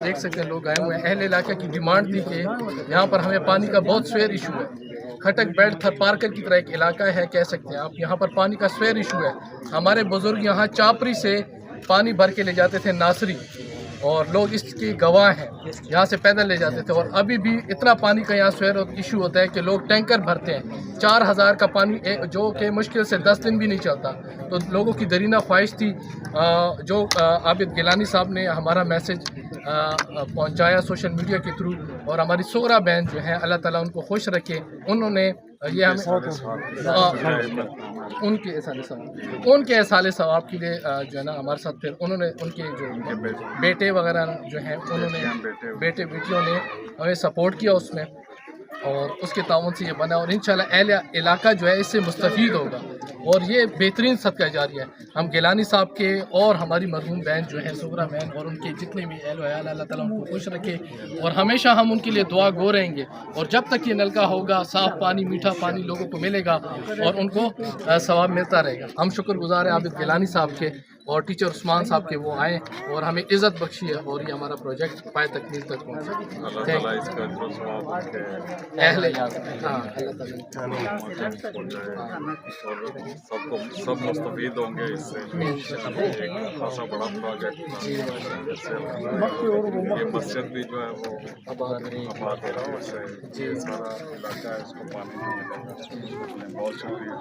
دیکھ سکتے ہیں لوگ آئے ہوئے ہیں. اہل علاقہ کی ڈیمانڈ تھی کہ یہاں پر ہمیں پانی کا بہت سویر ایشو ہے. کھٹک بیلٹ تھر پارکر کی طرح ایک علاقہ ہے, کہہ سکتے ہیں آپ. یہاں پر پانی کا سویر ایشو ہے. ہمارے بزرگ یہاں چاپری سے پانی بھر کے لے جاتے تھے ناصری, اور لوگ اس کی گواہ ہیں. یہاں سے پیدل لے جاتے تھے, اور ابھی بھی اتنا پانی کا یہاں سویر ایشو ہوتا ہے کہ لوگ ٹینکر بھرتے ہیں. 4000 کا پانی جو کہ مشکل سے 10 دن بھی نہیں چلتا. تو لوگوں کی درینہ خواہش تھی, جو عابد گیلانی صاحب نے ہمارا میسج پہنچایا سوشل میڈیا کے تھرو, اور ہماری سغرا بہن جو ہیں اللہ تعالیٰ ان کو خوش رکھے, انہوں نے یہ ہمیں ان کے احسال ثواب کے لیے جو ہے نا ہمارے ساتھ, پھر انہوں نے ان کے جو بیٹے وغیرہ جو ہیں انہوں نے بیٹے بیٹیوں نے ہمیں سپورٹ کیا اس میں, اور اس کے تعاون سے یہ بنا. اور انشاءاللہ اہل علاقہ جو ہے اس سے مستفید ہوگا, اور یہ بہترین صدقہ جاریہ ہے. ہم گیلانی صاحب کے اور ہماری مرحوم بہن جو ہے سغرا بہن, اور ان کے جتنے بھی اہل و عیال, اللہ تعالیٰ ان کو خوش رکھے, اور ہمیشہ ہم ان کے لیے دعا گو رہیں گے. اور جب تک یہ نلکا ہوگا, صاف پانی میٹھا پانی لوگوں کو ملے گا, اور ان کو ثواب ملتا رہے گا. ہم شکر گزار ہیں عابد گیلانی صاحب کے اور ٹیچر عثمان صاحب کے, وہ آئے اور ہمیں عزت بخشی ہے, اور یہ ہمارا پروجیکٹ پائے تکمیل تک پہنچا. اہل سب مستفید ہوں گے اس سے. خاصا بڑا پروجیکٹ, یہ مسجد بھی جو ہے وہ آباد ہو رہی ہے. یہ سارا علاقہ ہے, اس کو پانی ملے. بہت شکریہ.